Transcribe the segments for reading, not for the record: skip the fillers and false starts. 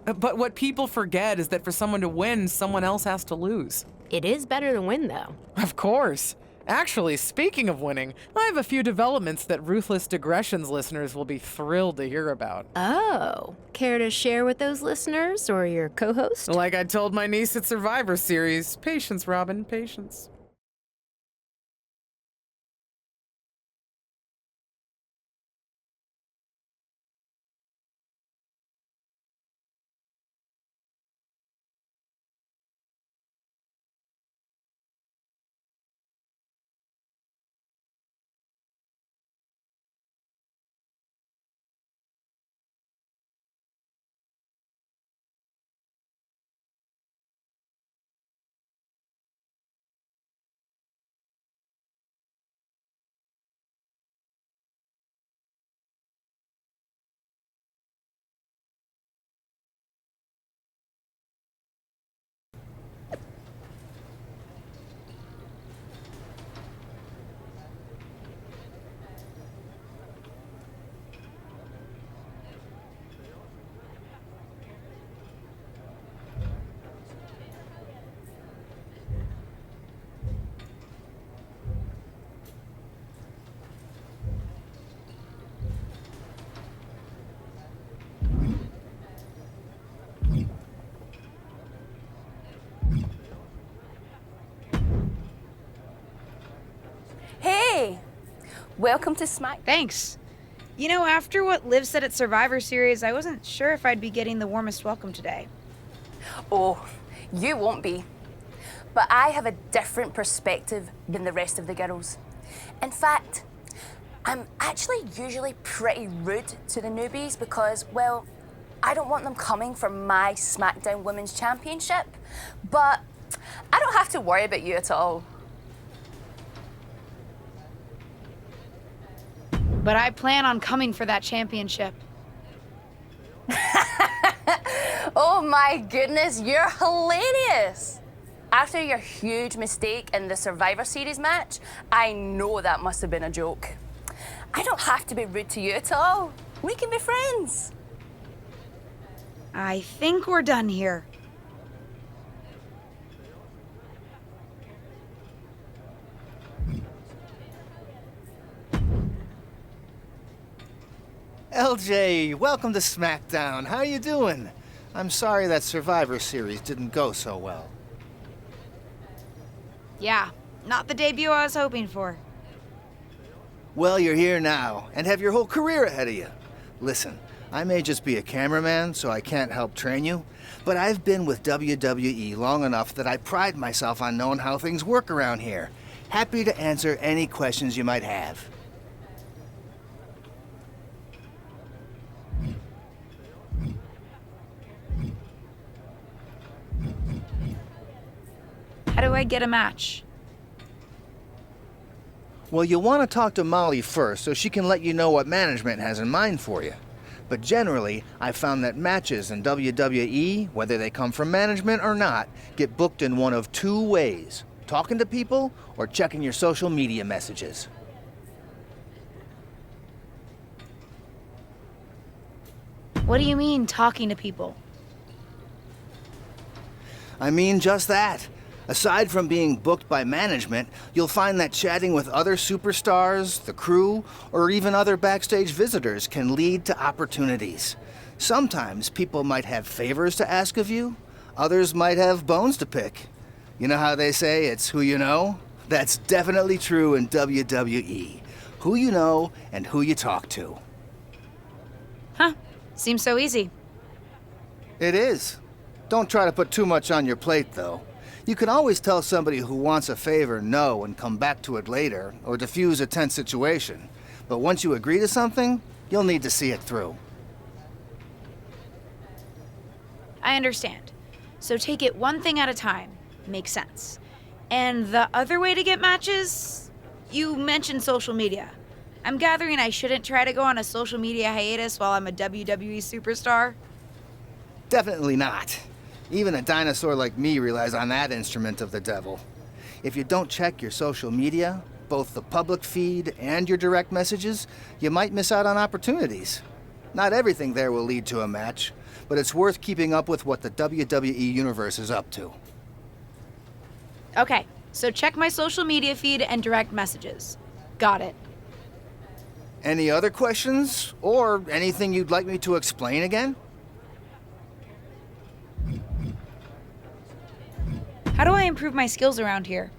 But what people forget is that for someone to win, someone else has to lose. It is better to win, though. Of course. Actually, speaking of winning, I have a few developments that Ruthless Digressions listeners will be thrilled to hear about. Oh, care to share with those listeners or your co-host? Like I told my niece at Survivor Series, patience, Robin, patience. Hey! Welcome to Smack. Thanks. You know, after what Liv said at Survivor Series, I wasn't sure if I'd be getting the warmest welcome today. Oh, you won't be. But I have a different perspective than the rest of the girls. In fact, I'm actually usually pretty rude to the newbies because, well, I don't want them coming for my SmackDown Women's Championship. But I don't have to worry about you at all. But I plan on coming for that championship. Oh my goodness, you're hilarious! After your huge mistake in the Survivor Series match, I know that must have been a joke. I don't have to be rude to you at all. We can be friends. I think we're done here. LJ, welcome to SmackDown. How you doing? I'm sorry that Survivor Series didn't go so well. Yeah, not the debut I was hoping for. Well, you're here now, and have your whole career ahead of you. Listen, I may just be a cameraman, so I can't help train you, but I've been with WWE long enough that I pride myself on knowing how things work around here. Happy to answer any questions you might have. How do I get a match? Well, you'll want to talk to Molly first so she can let you know what management has in mind for you. But generally, I've found that matches in WWE, whether they come from management or not, get booked in one of two ways: talking to people or checking your social media messages. What do you mean, talking to people? I mean just that. Aside from being booked by management, you'll find that chatting with other superstars, the crew, or even other backstage visitors can lead to opportunities. Sometimes people might have favors to ask of you, others might have bones to pick. You know how they say it's who you know? That's definitely true in WWE. Who you know and who you talk to. Huh, seems so easy. It is. Don't try to put too much on your plate, though. You can always tell somebody who wants a favor no and come back to it later, or diffuse a tense situation. But once you agree to something, you'll need to see it through. I understand. So take it one thing at a time. Makes sense. And the other way to get matches? You mentioned social media. I'm gathering I shouldn't try to go on a social media hiatus while I'm a WWE superstar? Definitely not. Even a dinosaur like me relies on that instrument of the devil. If you don't check your social media, both the public feed and your direct messages, you might miss out on opportunities. Not everything there will lead to a match, but it's worth keeping up with what the WWE Universe is up to. Okay, so check my social media feed and direct messages. Got it. Any other questions? Or anything you'd like me to explain again? How do I improve my skills around here?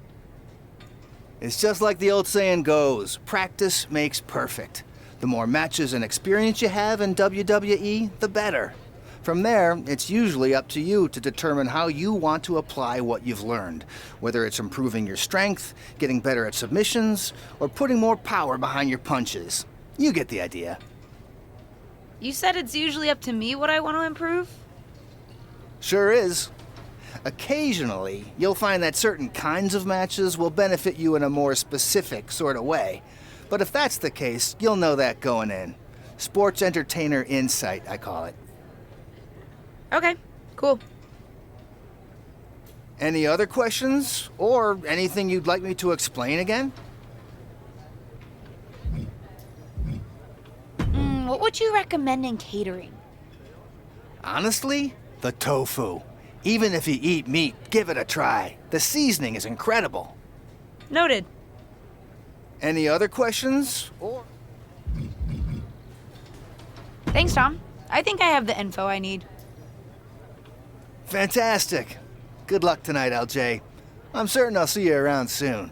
It's just like the old saying goes, practice makes perfect. The more matches and experience you have in WWE, the better. From there, it's usually up to you to determine how you want to apply what you've learned, whether it's improving your strength, getting better at submissions, or putting more power behind your punches. You get the idea. You said it's usually up to me what I want to improve? Sure is. Occasionally, you'll find that certain kinds of matches will benefit you in a more specific sort of way. But if that's the case, you'll know that going in. Sports entertainer insight, I call it. Okay, cool. Any other questions? Or anything you'd like me to explain again? What would you recommend in catering? Honestly, the tofu. Even if you eat meat, give it a try. The seasoning is incredible. Noted. Any other questions? Or Thanks, Tom. I think I have the info I need. fantastic. Good luck tonight, LJ. I'm certain I'll see you around soon.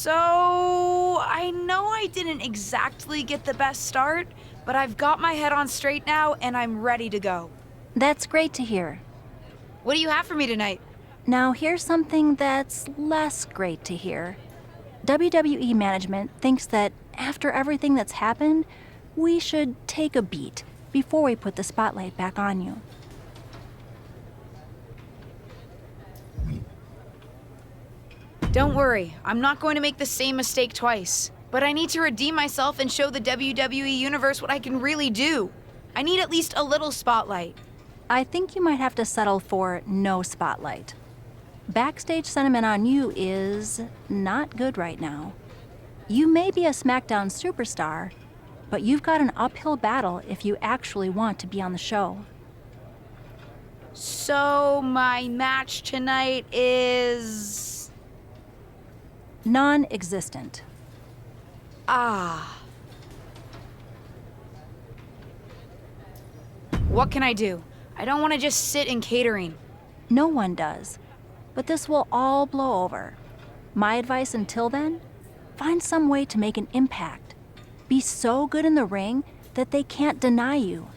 So, I know I didn't exactly get the best start, but I've got my head on straight now and I'm ready to go. That's great to hear. What do you have for me tonight? Now, here's something that's less great to hear. WWE management thinks that after everything that's happened, we should take a beat before we put the spotlight back on you. Don't worry, I'm not going to make the same mistake twice. But I need to redeem myself and show the WWE Universe what I can really do. I need at least a little spotlight. I think you might have to settle for no spotlight. Backstage sentiment on you is not good right now. You may be a SmackDown superstar, but you've got an uphill battle if you actually want to be on the show. So, my match tonight is... Non-existent. What can I do? I don't want to just sit in catering. No one does. But this will all blow over. My advice until then? Find some way to make an impact. Be so good in the ring that they can't deny you.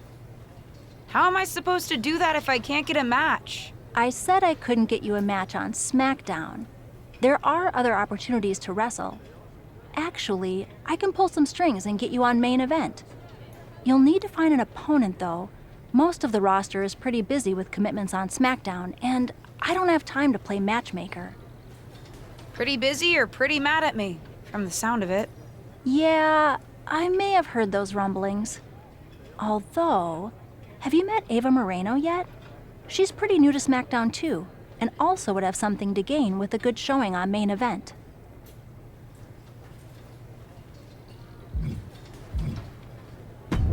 How am I supposed to do that if I can't get a match? I said I couldn't get you a match on SmackDown. There are other opportunities to wrestle. Actually, I can pull some strings and get you on main event. You'll need to find an opponent, though. Most of the roster is pretty busy with commitments on SmackDown, and I don't have time to play matchmaker. Pretty busy or pretty mad at me, from the sound of it. Yeah, I may have heard those rumblings. Although, have you met Ava Moreno yet? She's pretty new to SmackDown too, and also would have something to gain with a good showing on main event.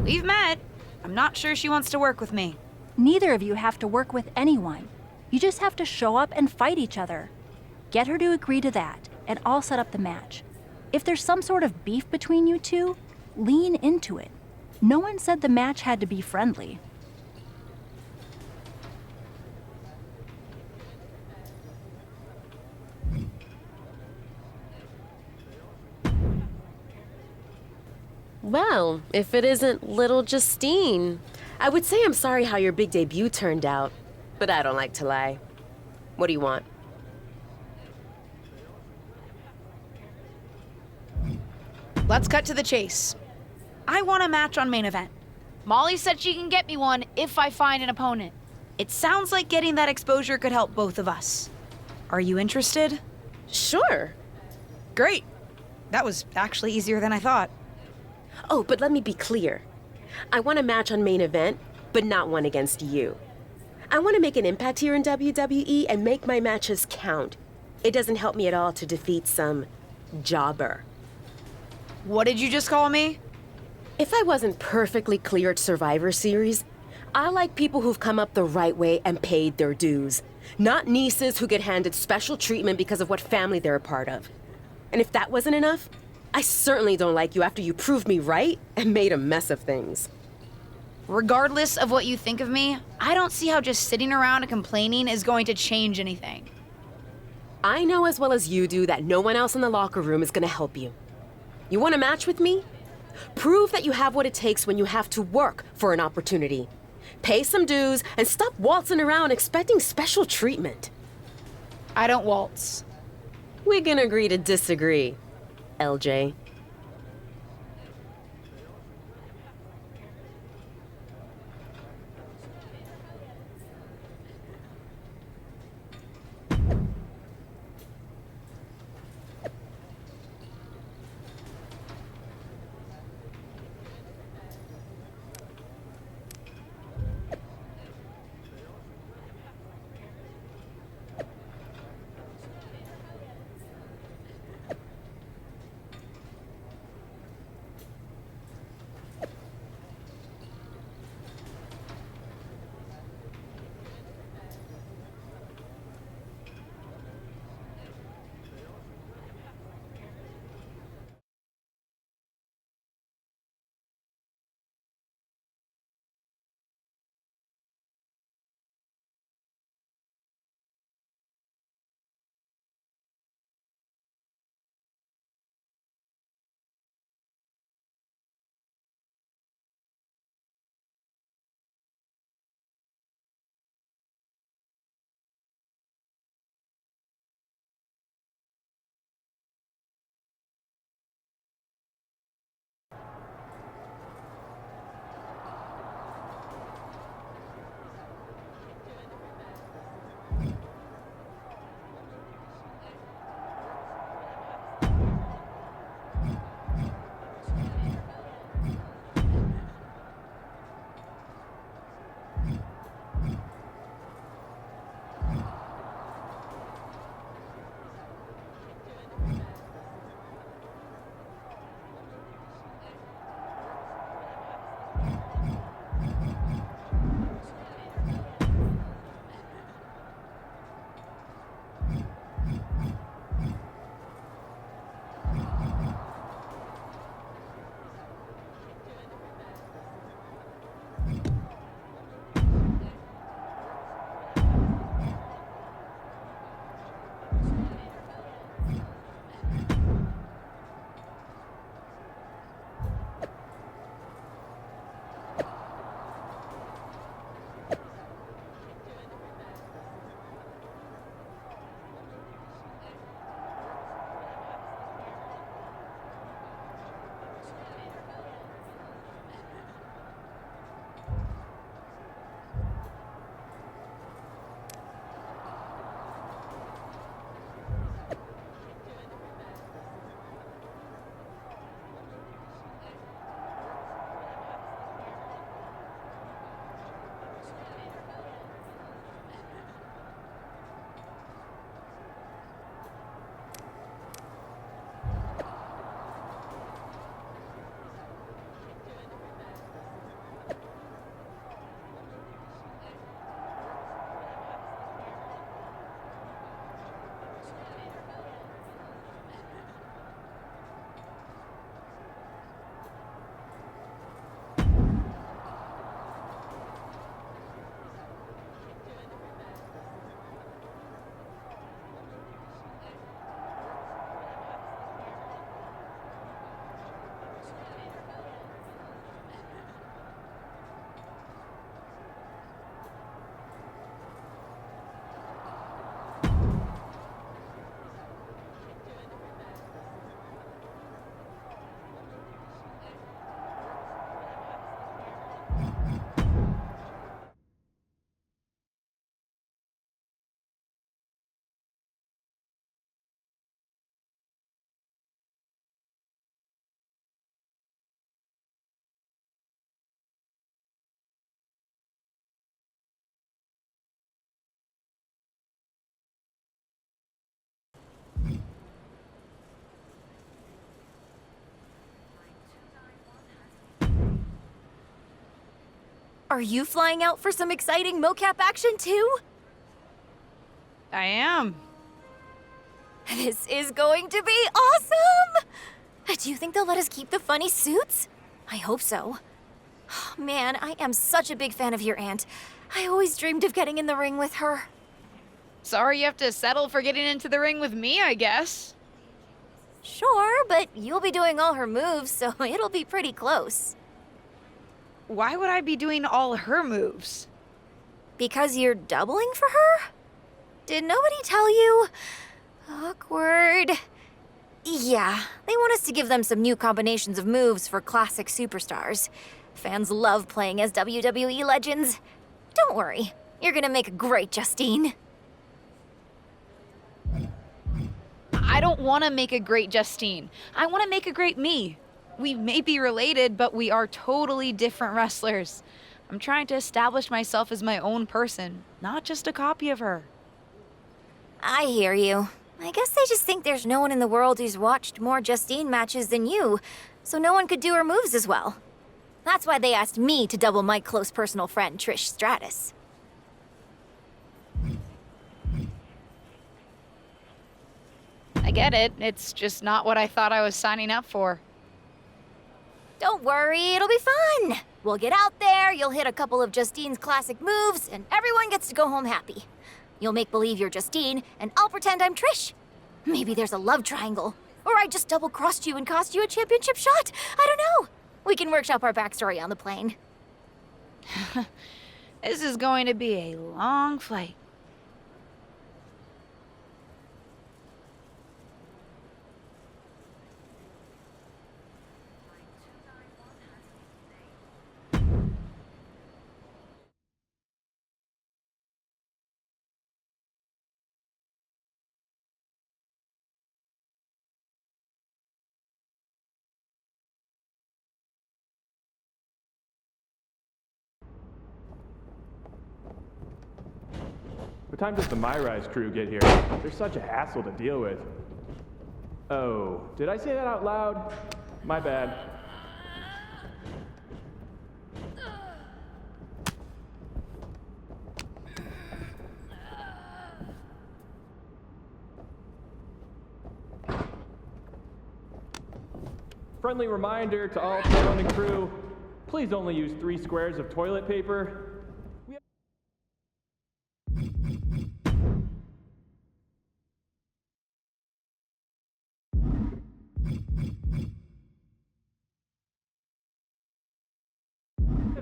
We've met. I'm not sure she wants to work with me. Neither of you have to work with anyone. You just have to show up and fight each other. Get her to agree to that, and I'll set up the match. If there's some sort of beef between you two, lean into it. No one said the match had to be friendly. Well, if it isn't little Justine, I would say I'm sorry how your big debut turned out, but I don't like to lie. What do you want? Let's cut to the chase. I want a match on main event. Molly said she can get me one if I find an opponent. It sounds like getting that exposure could help both of us. Are you interested? Sure. Great. That was actually easier than I thought. Oh, but let me be clear. I want a match on main event, but not one against you. I want to make an impact here in WWE and make my matches count. It doesn't help me at all to defeat some jobber. What did you just call me? If I wasn't perfectly clear at Survivor Series, I like people who've come up the right way and paid their dues. Not nieces who get handed special treatment because of what family they're a part of. And if that wasn't enough, I certainly don't like you after you proved me right and made a mess of things. Regardless of what you think of me, I don't see how just sitting around and complaining is going to change anything. I know as well as you do that no one else in the locker room is gonna help you. You want a match with me? Prove that you have what it takes when you have to work for an opportunity. Pay some dues and stop waltzing around expecting special treatment. I don't waltz. We can agree to disagree, LJ. Are you flying out for some exciting mocap action too? I am. This is going to be awesome! Do you think they'll let us keep the funny suits? I hope so. Man, I am such a big fan of your aunt. I always dreamed of getting in the ring with her. Sorry you have to settle for getting into the ring with me, I guess. Sure, but you'll be doing all her moves, so it'll be pretty close. Why would I be doing all her moves? Because you're doubling for her? Did nobody tell you? Awkward. Yeah, they want us to give them some new combinations of moves for classic superstars. Fans love playing as WWE legends. Don't worry, you're gonna make a great Justine. I don't want to make a great Justine. I want to make a great me. We may be related, but we are totally different wrestlers. I'm trying to establish myself as my own person, not just a copy of her. I hear you. I guess they just think there's no one in the world who's watched more Justine matches than you, so no one could do her moves as well. That's why they asked me to double my close personal friend, Trish Stratus. I get it. It's just not what I thought I was signing up for. Don't worry, it'll be fun. We'll get out there, you'll hit a couple of Justine's classic moves, and everyone gets to go home happy. You'll make believe you're Justine, and I'll pretend I'm Trish. Maybe there's a love triangle. Or I just double-crossed you and cost you a championship shot. I don't know. We can workshop our backstory on the plane. This is going to be a long flight. What time does the MyRise crew get here? They're such a hassle to deal with. Oh, did I say that out loud? My bad. Friendly reminder to all surrounding crew, please only use 3 squares of toilet paper.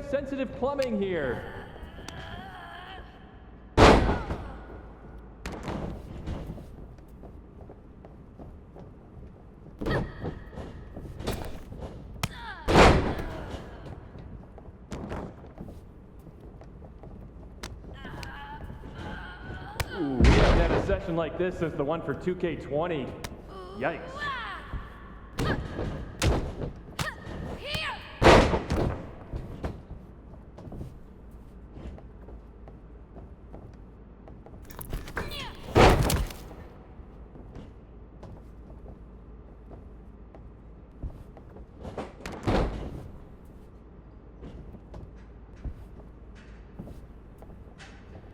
Sensitive plumbing here. Ooh, we haven't had a session like this since the one for 2K20. Yikes.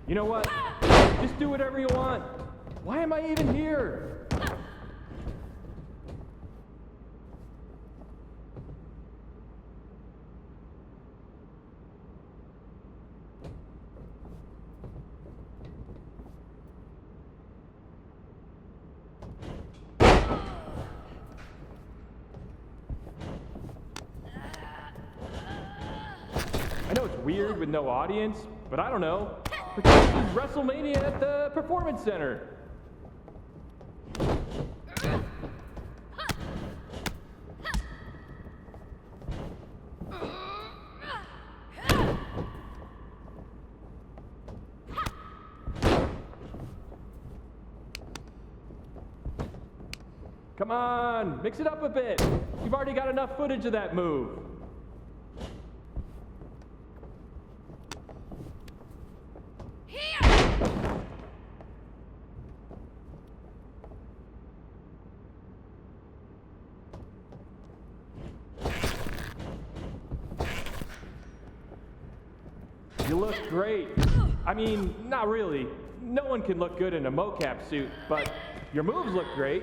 You know what? Just do whatever you want. Why am I even here? I know it's weird with no audience, but I don't know. Pretend this is WrestleMania at the Performance Center. Come on, mix it up a bit. You've already got enough footage of that move. You look great. I mean, not really. No one can look good in a mocap suit, but your moves look great.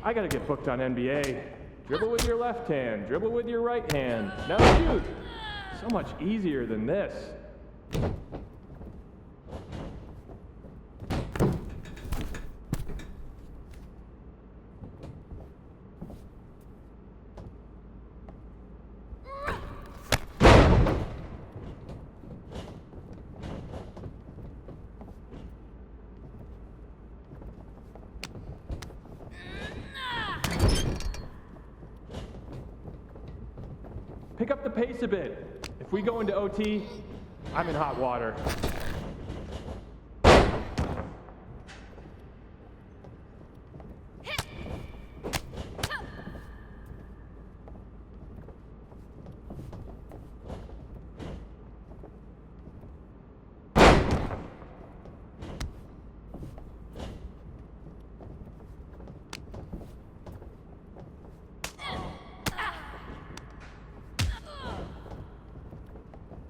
I gotta get booked on NBA. Dribble with your left hand, dribble with your right hand. Now shoot! So much easier than this. Pick up the pace a bit. If we go into OT, I'm in hot water.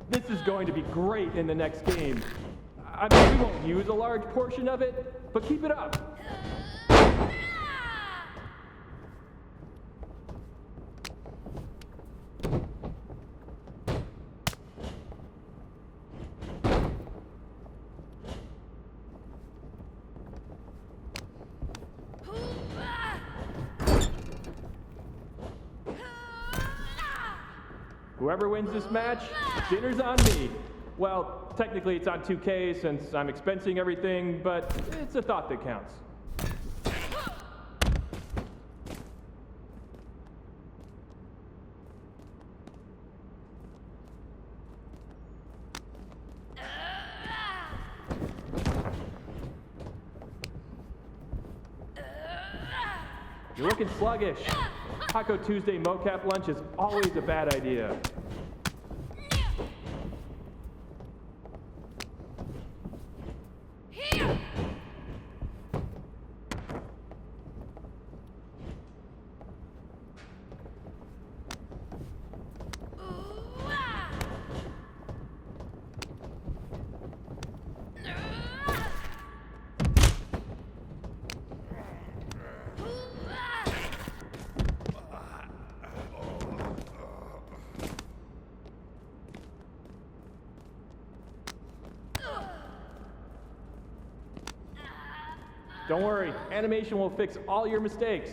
This is going to be great in the next game. I mean, we won't use a large portion of it, but keep it up. Whoever wins this match, dinner's on me. Well, technically it's on 2K since I'm expensing everything, but it's a thought that counts. You're looking sluggish. Taco Tuesday mocap lunch is always a bad idea. Don't worry, animation will fix all your mistakes.